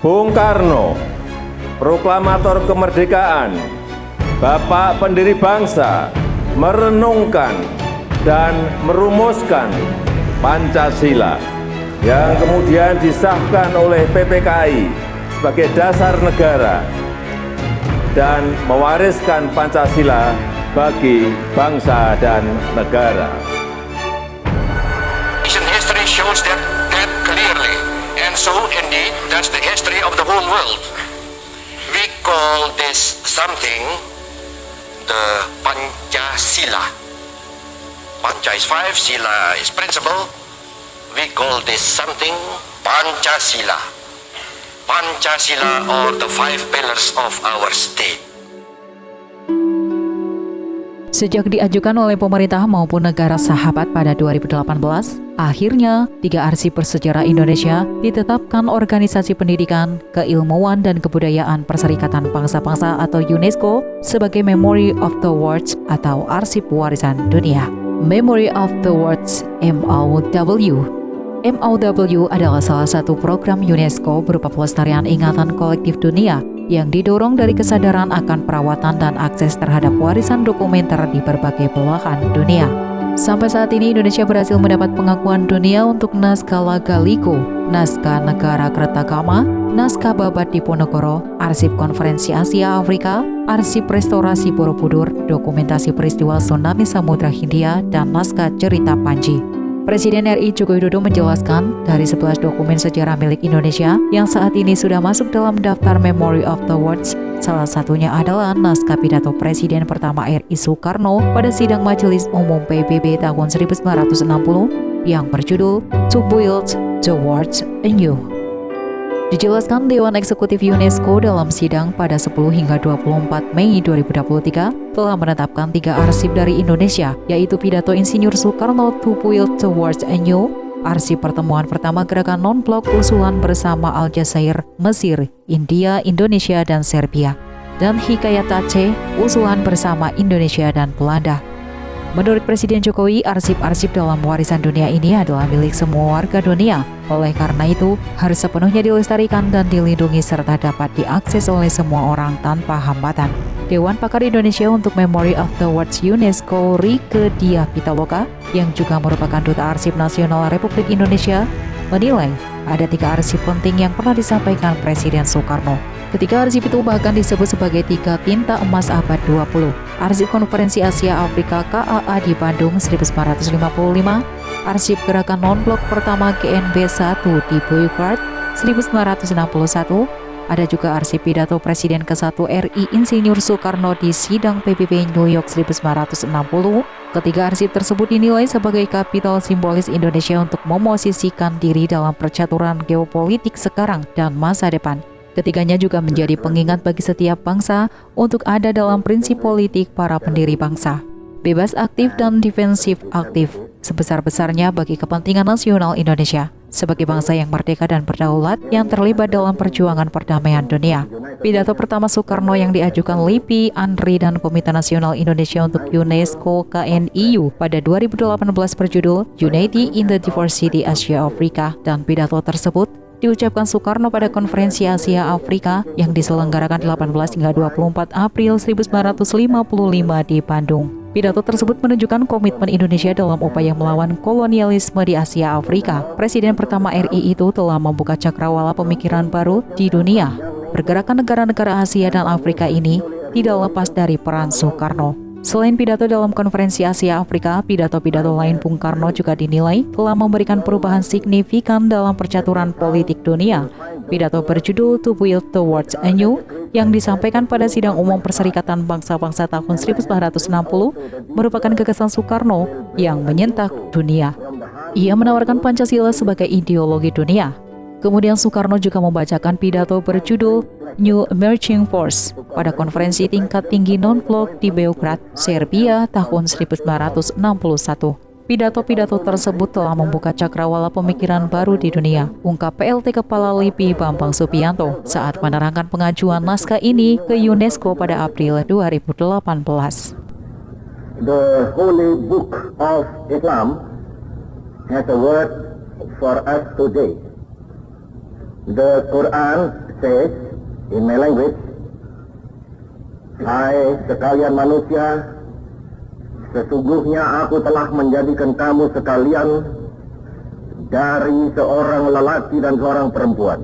Bung Karno, proklamator kemerdekaan, Bapak pendiri bangsa, merenungkan dan merumuskan Pancasila yang kemudian disahkan oleh PPKI sebagai dasar negara dan mewariskan Pancasila bagi bangsa dan negara. History shows that clearly, and so indeed that's the history of the whole world. We call this something the Pancasila. Panca is 5, Sila is principle. We call this something Pancasila. Pancasila or the 5 pillars of our state. Sejak diajukan oleh pemerintah maupun negara sahabat pada 2018, akhirnya 3 arsip bersejarah Indonesia ditetapkan Organisasi Pendidikan, Keilmuan dan Kebudayaan Perserikatan Bangsa-Bangsa atau UNESCO sebagai Memory of the World atau Arsip Warisan Dunia. Memory of the World (MOW). MOW adalah salah satu program UNESCO berupa pelestarian ingatan kolektif dunia yang didorong dari kesadaran akan perawatan dan akses terhadap warisan dokumenter di berbagai belahan dunia. Sampai saat ini Indonesia berhasil mendapat pengakuan dunia untuk naskah Lagaliko, naskah Negara Kertagama, naskah Babad Diponegoro, arsip Konferensi Asia Afrika, arsip Restorasi Borobudur, dokumentasi peristiwa tsunami Samudra Hindia, dan naskah Cerita Panji. Presiden RI Joko Widodo menjelaskan dari 11 dokumen sejarah milik Indonesia yang saat ini sudah masuk dalam daftar Memory of the World. Salah satunya adalah naskah pidato Presiden pertama RI Soekarno pada sidang Majelis Umum PBB tahun 1960 yang berjudul To Build the World Anew. Dijelaskan Dewan Eksekutif UNESCO dalam sidang pada 10 hingga 24 Mei 2023 telah menetapkan 3 arsip dari Indonesia, yaitu pidato Insinyur Soekarno To Build the World Anew, arsip pertemuan pertama gerakan non-blok usulan bersama Aljazair, Mesir, India, Indonesia, dan Serbia, dan Hikayat Aceh, usulan bersama Indonesia dan Belanda. Menurut Presiden Jokowi, arsip-arsip dalam warisan dunia ini adalah milik semua warga dunia. Oleh karena itu, harus sepenuhnya dilestarikan dan dilindungi serta dapat diakses oleh semua orang tanpa hambatan. Dewan Pakar Indonesia untuk Memory of the World UNESCO Rieke Diah Pitaloka, yang juga merupakan Duta Arsip Nasional Republik Indonesia, menilai ada 3 arsip penting yang pernah disampaikan Presiden Soekarno. Ketiga arsip itu bahkan disebut sebagai 3 tinta emas abad 20. Arsip Konferensi Asia Afrika KAA di Bandung 1955, arsip Gerakan Non-Blok pertama GNB 1 di Beograd 1961, ada juga arsip pidato Presiden ke-1 RI Insinyur Soekarno di sidang PBB New York 1960. Ketiga arsip tersebut dinilai sebagai kapital simbolis Indonesia untuk memosisikan diri dalam percaturan geopolitik sekarang dan masa depan. Ketiganya juga menjadi pengingat bagi setiap bangsa untuk ada dalam prinsip politik para pendiri bangsa. Bebas aktif dan defensif aktif, sebesar-besarnya bagi kepentingan nasional Indonesia, sebagai bangsa yang merdeka dan berdaulat yang terlibat dalam perjuangan perdamaian dunia. Pidato pertama Soekarno yang diajukan LIPI, ANRI, dan Komite Nasional Indonesia untuk UNESCO KNIU pada 2018 berjudul Unity in the Diversity Asia Afrika, dan pidato tersebut diucapkan Soekarno pada Konferensi Asia Afrika yang diselenggarakan 18 hingga 24 April 1955 di Bandung. Pidato tersebut menunjukkan komitmen Indonesia dalam upaya melawan kolonialisme di Asia Afrika. Presiden pertama RI itu telah membuka cakrawala pemikiran baru di dunia. Pergerakan negara-negara Asia dan Afrika ini tidak lepas dari peran Soekarno. Selain pidato dalam Konferensi Asia Afrika, pidato-pidato lain Bung Karno juga dinilai telah memberikan perubahan signifikan dalam percaturan politik dunia. Pidato berjudul To Build the World Anew yang disampaikan pada Sidang Umum Perserikatan Bangsa-Bangsa tahun 1960 merupakan gagasan Soekarno yang menyentak dunia. Ia menawarkan Pancasila sebagai ideologi dunia. Kemudian Soekarno juga membacakan pidato berjudul New Emerging Force pada konferensi tingkat tinggi non-blok di Beograd, Serbia tahun 1961. Pidato-pidato tersebut telah membuka cakrawala pemikiran baru di dunia, ungkap PLT Kepala LIPI Bambang Subianto saat menerangkan pengajuan naskah ini ke UNESCO pada April 2018. The Holy Book of Islam has a word for us today. The Quran says in my language, hai sekalian manusia, sesungguhnya aku telah menjadikan kamu sekalian dari seorang lelaki dan seorang perempuan.